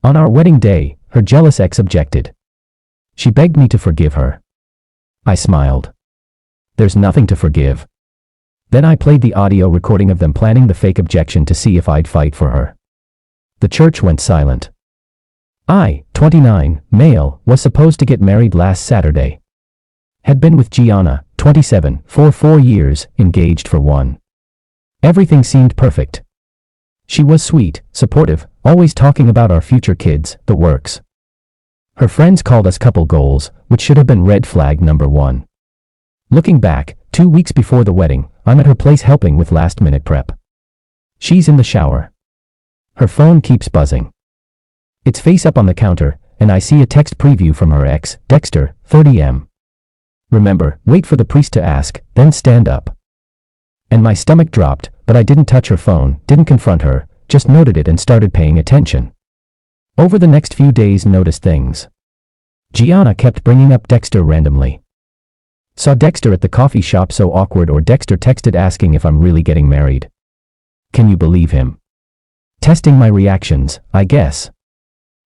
On our wedding day, her jealous ex objected. She begged me to forgive her. I smiled. There's nothing to forgive. Then I played the audio recording of them planning the fake objection to see if I'd fight for her. The church went silent. I, 29, male, was supposed to get married last Saturday. Had been with Gianna, 27, for 4 years, engaged for 1. Everything seemed perfect. She was sweet, supportive, always talking about our future kids, the works. Her friends called us couple goals, which should have been red flag number 1. Looking back, 2 weeks before the wedding, I'm at her place helping with last-minute prep. She's in the shower. Her phone keeps buzzing. It's face up on the counter, and I see a text preview from her ex, Dexter, 30M. Remember, wait for the priest to ask, then stand up. And my stomach dropped, but I didn't touch her phone, didn't confront her, just noted it and started paying attention. Over the next few days noticed things. Gianna kept bringing up Dexter randomly. Saw Dexter at the coffee shop, so awkward, or Dexter texted asking if I'm really getting married. Can you believe him? Testing my reactions, I guess.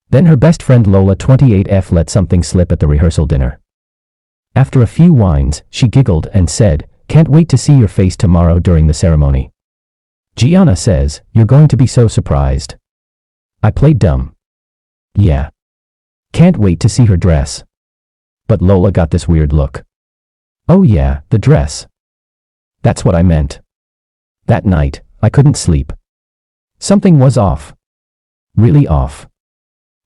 Then her best friend Lola 28F let something slip at the rehearsal dinner. After a few wines, she giggled and said, "Can't wait to see your face tomorrow during the ceremony." Gianna says, "You're going to be so surprised." I played dumb. Yeah. Can't wait to see her dress. But Lola got this weird look. Oh yeah, the dress. That's what I meant. That night, I couldn't sleep. Something was off. Really off.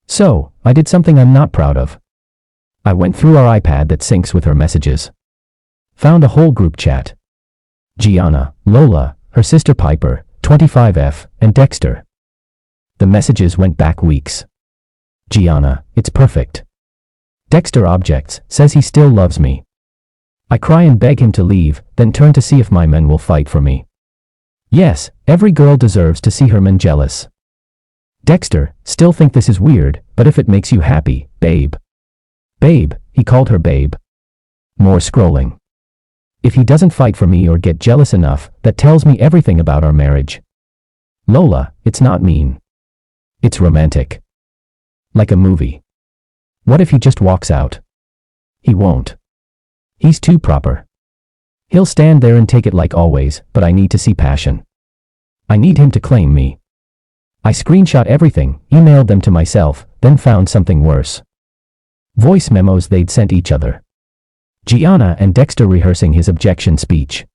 So, I did something I'm not proud of. I went through our iPad that syncs with her messages. Found a whole group chat. Gianna, Lola, her sister Piper, 25F, and Dexter. The messages went back weeks. Gianna, "It's perfect." Dexter objects, says he still loves me. I cry and beg him to leave, then turn to see if my men will fight for me. Yes, every girl deserves to see her men jealous. Dexter, still think this is weird, but if it makes you happy, babe. Babe, he called her babe. More scrolling. If he doesn't fight for me or get jealous enough, that tells me everything about our marriage. Lola, it's not mean. It's romantic. Like a movie. What if he just walks out? He won't. He's too proper. He'll stand there and take it like always, but I need to see passion. I need him to claim me. I screenshot everything, emailed them to myself, then found something worse. Voice memos they'd sent each other. Gianna and Dexter rehearsing his objection speech.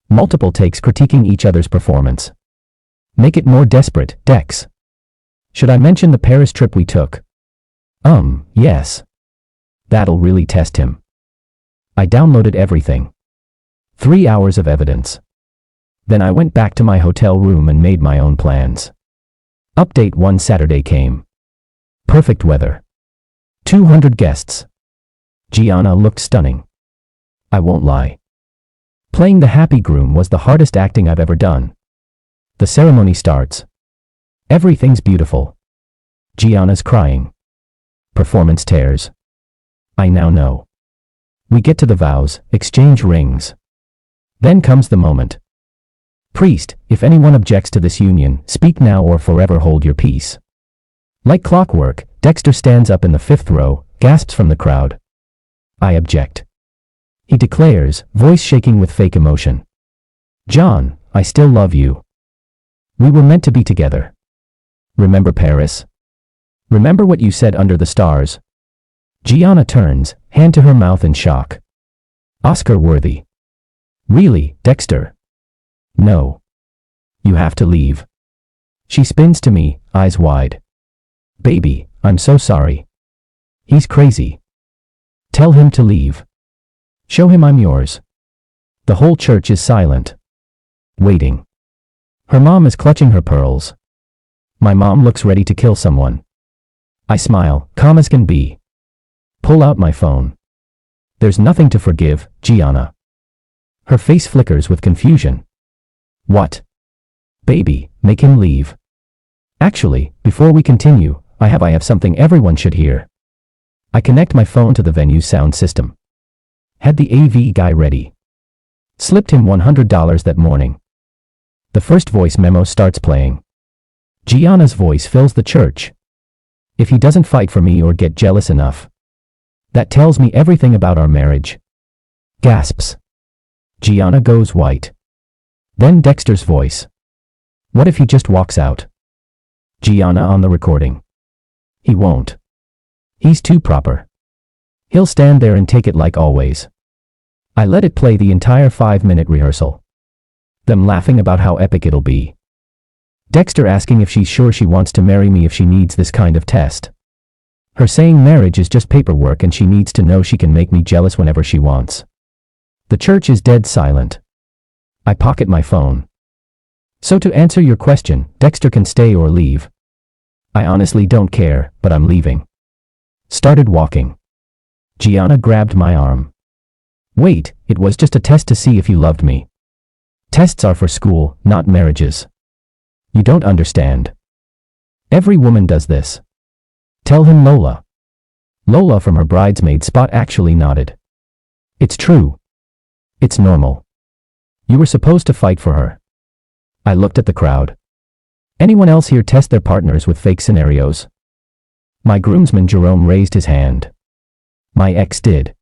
Multiple takes critiquing each other's performance. Make it more desperate, Dex. Should I mention the Paris trip we took? Yes. That'll really test him. I downloaded everything. 3 hours of evidence. Then I went back to my hotel room and made my own plans. Update 1 Saturday came. Perfect weather. 200 guests. Gianna looked stunning. I won't lie. Playing the happy groom was the hardest acting I've ever done. The ceremony starts. Everything's beautiful. Gianna's crying. Performance tears. I now know. We get to the vows, exchange rings. Then comes the moment. Priest, if anyone objects to this union, speak now or forever hold your peace. Like clockwork, Dexter stands up in the 5th row, gasps from the crowd. I object. He declares, voice shaking with fake emotion. John, I still love you. We were meant to be together. Remember Paris? Remember what you said under the stars? Gianna turns, hand to her mouth in shock. Oscar-worthy. Really, Dexter? No. You have to leave. She spins to me, eyes wide. Baby, I'm so sorry. He's crazy. Tell him to leave. Show him I'm yours. The whole church is silent. Waiting. Her mom is clutching her pearls. My mom looks ready to kill someone. I smile, calm as can be. Pull out my phone. There's nothing to forgive, Gianna. Her face flickers with confusion. What? Baby, make him leave. Actually, before we continue, I have something everyone should hear. I connect my phone to the venue's sound system. Had the AV guy ready. Slipped him $100 that morning. The first voice memo starts playing. Gianna's voice fills the church. If he doesn't fight for me or get jealous enough, that tells me everything about our marriage. Gasps. Gianna goes white. Then Dexter's voice. What if he just walks out? Gianna on the recording. He won't. He's too proper. He'll stand there and take it like always. I let it play the entire 5-minute rehearsal. Them laughing about how epic it'll be. Dexter asking if she's sure she wants to marry me if she needs this kind of test. Her saying marriage is just paperwork and she needs to know she can make me jealous whenever she wants. The church is dead silent. I pocket my phone. So to answer your question, Dexter can stay or leave. I honestly don't care, but I'm leaving. Started walking. Gianna grabbed my arm. Wait, it was just a test to see if you loved me. Tests are for school, not marriages. You don't understand. Every woman does this. Tell him Lola. Lola from her bridesmaid spot actually nodded. It's true. It's normal. You were supposed to fight for her. I looked at the crowd. Anyone else here test their partners with fake scenarios? My groomsman Jerome raised his hand. My ex did.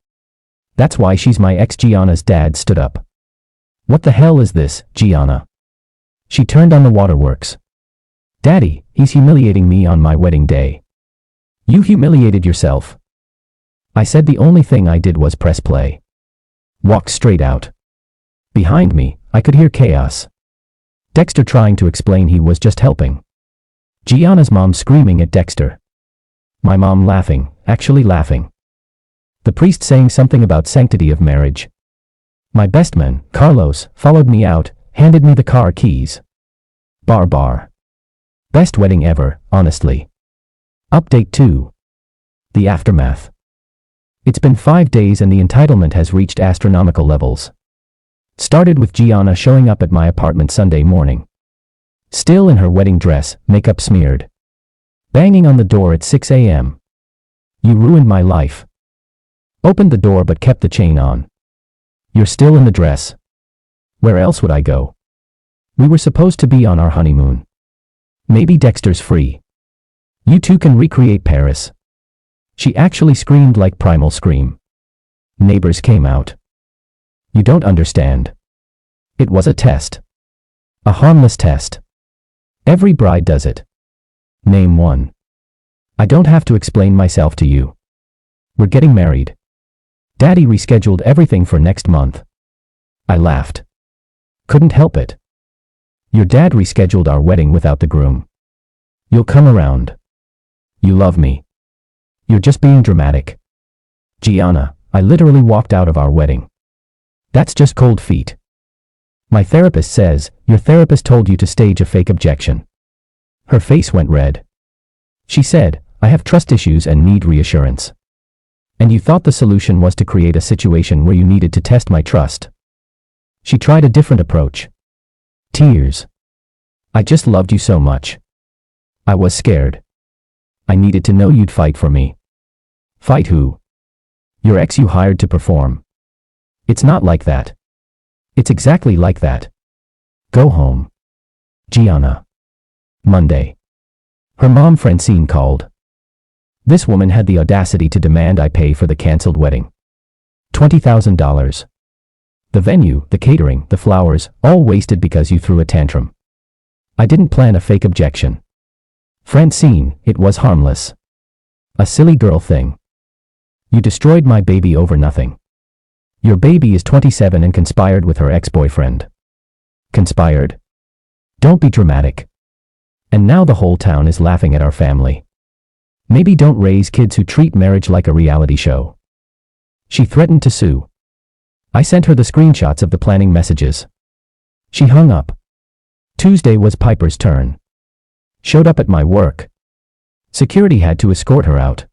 That's why she's my ex. Gianna's dad stood up. What the hell is this, Gianna? She turned on the waterworks. Daddy, he's humiliating me on my wedding day. You humiliated yourself. I said the only thing I did was press play. Walked straight out. Behind me, I could hear chaos. Dexter trying to explain he was just helping. Gianna's mom screaming at Dexter. My mom laughing, actually laughing. The priest saying something about sanctity of marriage. My best man, Carlos, followed me out, handed me the car keys. Bar. Best wedding ever, honestly. Update 2. The aftermath. It's been 5 days and the entitlement has reached astronomical levels. Started with Gianna showing up at my apartment Sunday morning. Still in her wedding dress, makeup smeared. Banging on the door at 6 a.m. You ruined my life. Opened the door but kept the chain on. You're still in the dress. Where else would I go? We were supposed to be on our honeymoon. Maybe Dexter's free. You two can recreate Paris. She actually screamed like primal scream. Neighbors came out. You don't understand. It was a test. A harmless test. Every bride does it. Name one. I don't have to explain myself to you. We're getting married. Daddy rescheduled everything for next month. I laughed. Couldn't help it. Your dad rescheduled our wedding without the groom. You'll come around. You love me. You're just being dramatic. Gianna, I literally walked out of our wedding. That's just cold feet. My therapist says, your therapist told you to stage a fake objection. Her face went red. She said, I have trust issues and need reassurance. And you thought the solution was to create a situation where you needed to test my trust. She tried a different approach. Tears. I just loved you so much. I was scared. I needed to know you'd fight for me. Fight who? Your ex you hired to perform. It's not like that. It's exactly like that. Go home. Gianna. Monday. Her mom Francine called. This woman had the audacity to demand I pay for the canceled wedding. $20,000. The venue, the catering, the flowers, all wasted because you threw a tantrum. I didn't plan a fake objection. Francine, it was harmless. A silly girl thing. You destroyed my baby over nothing. Your baby is 27 and conspired with her ex-boyfriend. Conspired? Don't be dramatic. And now the whole town is laughing at our family. Maybe don't raise kids who treat marriage like a reality show. She threatened to sue. I sent her the screenshots of the planning messages. She hung up. Tuesday was Piper's turn. Showed up at my work. Security had to escort her out.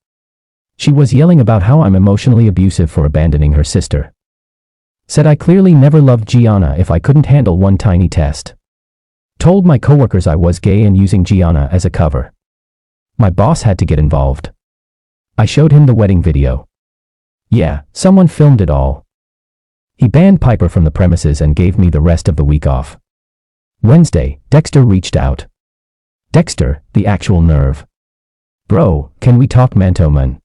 She was yelling about how I'm emotionally abusive for abandoning her sister. Said I clearly never loved Gianna if I couldn't handle one tiny test. Told my coworkers I was gay and using Gianna as a cover. My boss had to get involved. I showed him the wedding video. Yeah, someone filmed it all. He banned Piper from the premises and gave me the rest of the week off. Wednesday, Dexter reached out. Dexter, the actual nerve. Bro, can we talk man-to-man?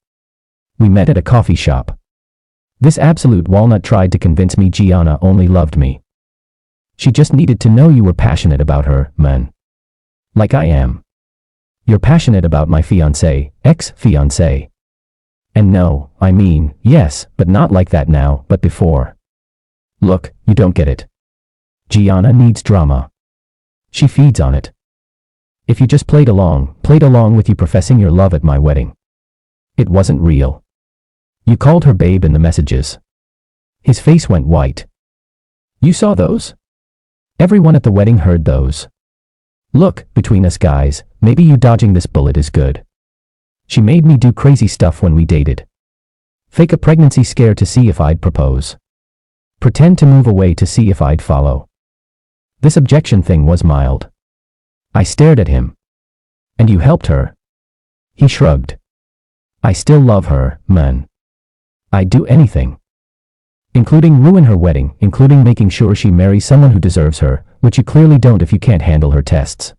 We met at a coffee shop. This absolute walnut tried to convince me Gianna only loved me. She just needed to know you were passionate about her, man. Like I am. You're passionate about my fiancé, ex-fiancé. And no, I mean, yes, but not like that now, but before. Look, you don't get it. Gianna needs drama. She feeds on it. If you just played along with you professing your love at my wedding. It wasn't real. You called her babe in the messages. His face went white. You saw those? Everyone at the wedding heard those. Look, between us guys, maybe you dodging this bullet is good. She made me do crazy stuff when we dated. Fake a pregnancy scare to see if I'd propose. Pretend to move away to see if I'd follow. This objection thing was mild. I stared at him. And you helped her? He shrugged. I still love her, man. I'd do anything. Including ruin her wedding, including making sure she marries someone who deserves her, which you clearly don't if you can't handle her tests.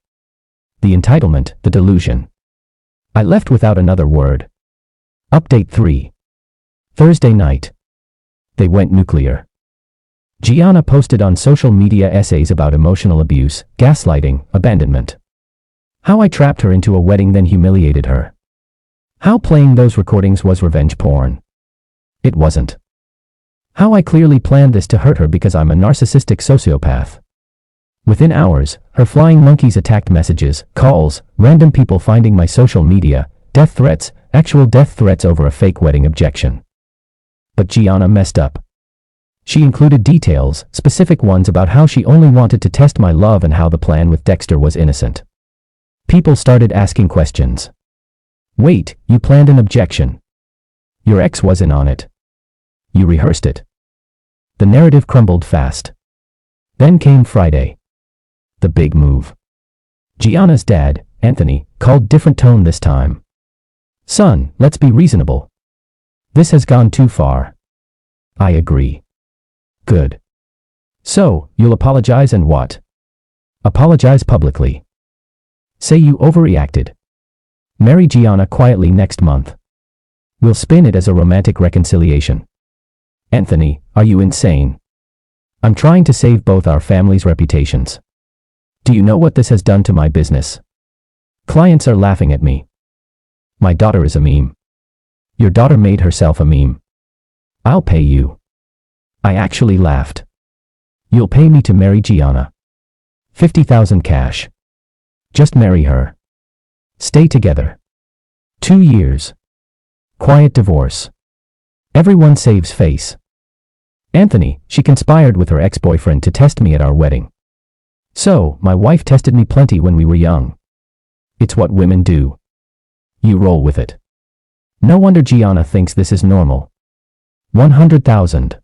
The entitlement, the delusion. I left without another word. Update 3. Thursday night. They went nuclear. Gianna posted on social media essays about emotional abuse, gaslighting, abandonment. How I trapped her into a wedding then humiliated her. How playing those recordings was revenge porn. It wasn't. How I clearly planned this to hurt her because I'm a narcissistic sociopath. Within hours, her flying monkeys attacked messages, calls, random people finding my social media, death threats, actual death threats over a fake wedding objection. But Gianna messed up. She included details, specific ones about how she only wanted to test my love and how the plan with Dexter was innocent. People started asking questions. Wait, you planned an objection. Your ex was in on it. You rehearsed it. The narrative crumbled fast. Then came Friday. The big move. Gianna's dad, Anthony, called different tone this time. Son, let's be reasonable. This has gone too far. I agree. Good. So, you'll apologize and what? Apologize publicly. Say you overreacted. Marry Gianna quietly next month. We'll spin it as a romantic reconciliation. Anthony, are you insane? I'm trying to save both our families' reputations. Do you know what this has done to my business? Clients are laughing at me. My daughter is a meme. Your daughter made herself a meme. I'll pay you. I actually laughed. You'll pay me to marry Gianna. 50,000 cash. Just marry her. Stay together. 2 years. Quiet divorce. Everyone saves face. Anthony, she conspired with her ex-boyfriend to test me at our wedding. So, my wife tested me plenty when we were young. It's what women do. You roll with it. No wonder Gianna thinks this is normal. 100,000.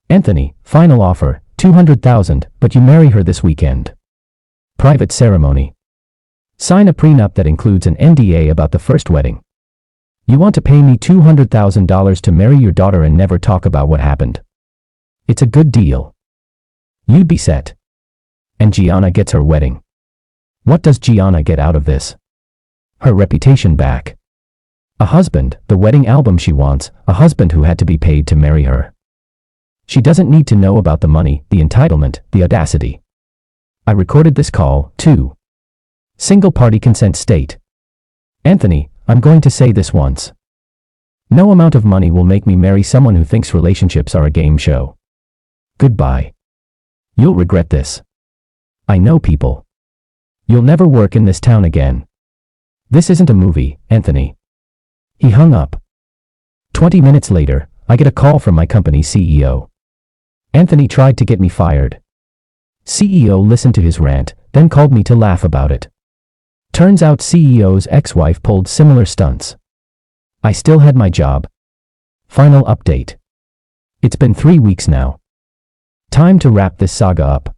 Anthony, final offer, 200,000, but you marry her this weekend. Private ceremony. Sign a prenup that includes an NDA about the first wedding. You want to pay me $200,000 to marry your daughter and never talk about what happened. It's a good deal. You'd be set. And Gianna gets her wedding. What does Gianna get out of this? Her reputation back. A husband, the wedding album she wants, a husband who had to be paid to marry her. She doesn't need to know about the money, the entitlement, the audacity. I recorded this call, too. Single-party consent state. Anthony, I'm going to say this once. No amount of money will make me marry someone who thinks relationships are a game show. Goodbye. You'll regret this. I know people. You'll never work in this town again. This isn't a movie, Anthony. He hung up. 20 minutes later, I get a call from my company's CEO. Anthony tried to get me fired. CEO listened to his rant, then called me to laugh about it. Turns out CEO's ex-wife pulled similar stunts. I still had my job. Final update. It's been 3 weeks now. Time to wrap this saga up.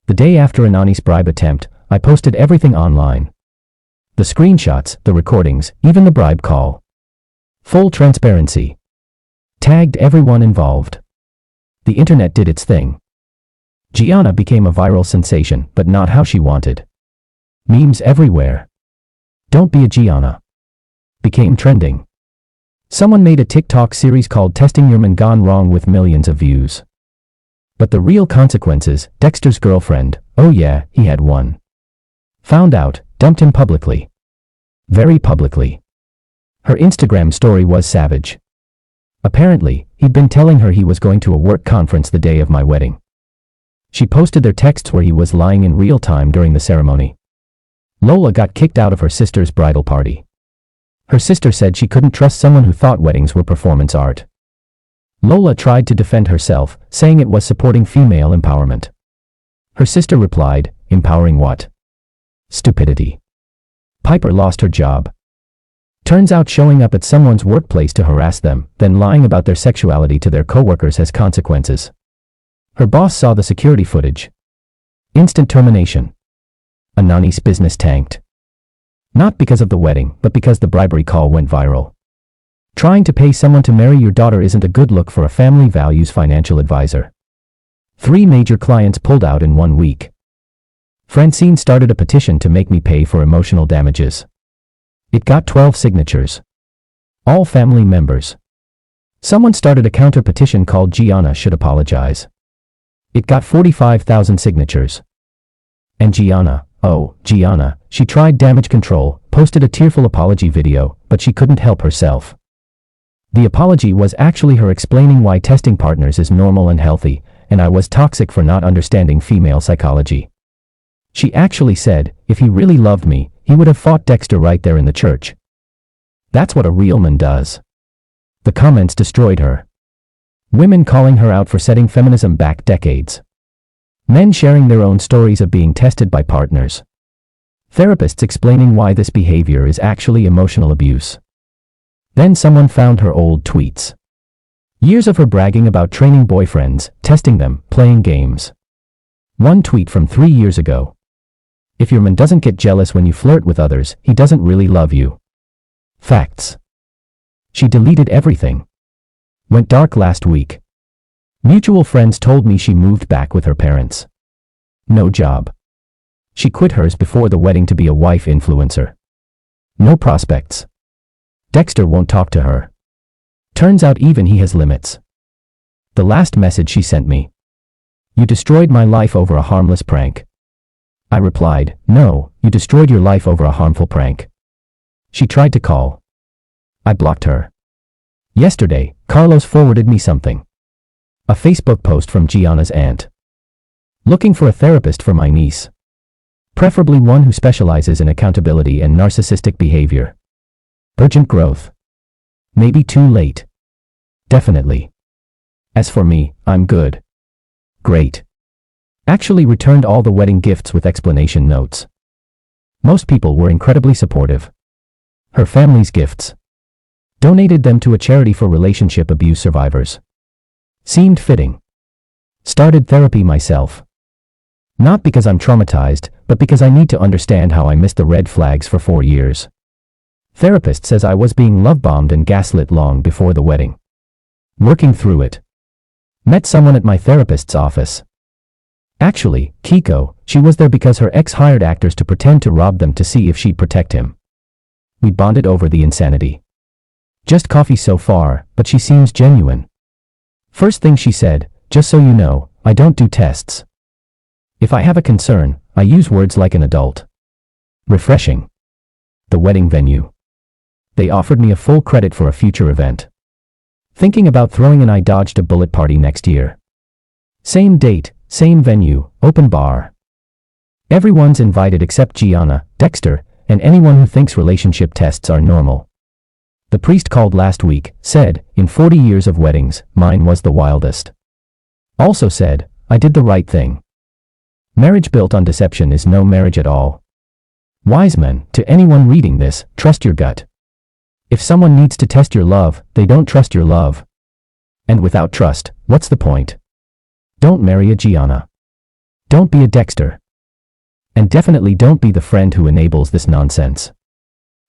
The day after Anani's bribe attempt, I posted everything online. The screenshots, the recordings, even the bribe call. Full transparency. Tagged everyone involved. The internet did its thing. Gianna became a viral sensation, but not how she wanted. Memes everywhere. Don't be a Gianna. Became trending. Someone made a TikTok series called Testing Your Man Gone Wrong with millions of views. But the real consequences, Dexter's girlfriend, oh yeah, he had one. Found out, dumped him publicly. Very publicly. Her Instagram story was savage. Apparently, he'd been telling her he was going to a work conference the day of my wedding. She posted their texts where he was lying in real time during the ceremony. Lola got kicked out of her sister's bridal party. Her sister said she couldn't trust someone who thought weddings were performance art. Lola tried to defend herself, saying it was supporting female empowerment. Her sister replied, empowering what? Stupidity. Piper lost her job. Turns out showing up at someone's workplace to harass them, then lying about their sexuality to their coworkers has consequences. Her boss saw the security footage. Instant termination. Anani's business tanked. Not because of the wedding, but because the bribery call went viral. Trying to pay someone to marry your daughter isn't a good look for a family values financial advisor. 3 major clients pulled out in 1 week. Francine started a petition to make me pay for emotional damages. It got 12 signatures. All family members. Someone started a counter petition called Gianna Should Apologize. It got 45,000 signatures. And Gianna, she tried damage control, posted a tearful apology video, but she couldn't help herself. The apology was actually her explaining why testing partners is normal and healthy, and I was toxic for not understanding female psychology. She actually said, if he really loved me, he would have fought Dexter right there in the church. That's what a real man does. The comments destroyed her. Women calling her out for setting feminism back decades. Men sharing their own stories of being tested by partners. Therapists explaining why this behavior is actually emotional abuse. Then someone found her old tweets. Years of her bragging about training boyfriends, testing them, playing games. One tweet from 3 years ago. If your man doesn't get jealous when you flirt with others, he doesn't really love you. Facts. She deleted everything. Went dark last week. Mutual friends told me she moved back with her parents. No job. She quit hers before the wedding to be a wife influencer. No prospects. Dexter won't talk to her. Turns out even he has limits. The last message she sent me. You destroyed my life over a harmless prank. I replied, no, you destroyed your life over a harmful prank. She tried to call. I blocked her. Yesterday, Carlos forwarded me something. A Facebook post from Gianna's aunt. Looking for a therapist for my niece. Preferably one who specializes in accountability and narcissistic behavior. Urgent growth. Maybe too late. Definitely. As for me, I'm good. Great. Actually returned all the wedding gifts with explanation notes. Most people were incredibly supportive. Her family's gifts. Donated them to a charity for relationship abuse survivors. Seemed fitting. Started therapy myself. Not because I'm traumatized, but because I need to understand how I missed the red flags for 4 years. Therapist says I was being love-bombed and gaslit long before the wedding. Working through it. Met someone at my therapist's office. Actually, Kiko, she was there because her ex hired actors to pretend to rob them to see if she'd protect him. We bonded over the insanity. Just coffee so far, but she seems genuine. First thing she said, just so you know, I don't do tests. If I have a concern, I use words like an adult. Refreshing. The wedding venue. They offered me a full credit for a future event. Thinking about throwing an I dodged a bullet party next year. Same date, same venue, open bar. Everyone's invited except Gianna, Dexter, and anyone who thinks relationship tests are normal. The priest called last week, said, in 40 years of weddings, mine was the wildest. Also said, I did the right thing. Marriage built on deception is no marriage at all. Wise men, to anyone reading this, trust your gut. If someone needs to test your love, they don't trust your love. And without trust, what's the point? Don't marry a Gianna. Don't be a Dexter. And definitely don't be the friend who enables this nonsense.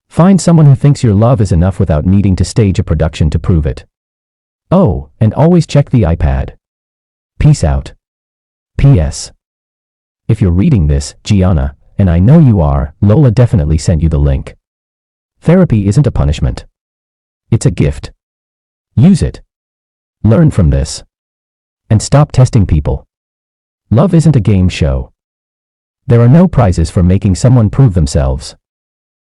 Find someone who thinks your love is enough without needing to stage a production to prove it. Oh, and always check the iPad. Peace out. P.S. If you're reading this, Gianna, and I know you are, Lola definitely sent you the link. Therapy isn't a punishment. It's a gift. Use it. Learn from this. And stop testing people. Love isn't a game show. There are no prizes for making someone prove themselves.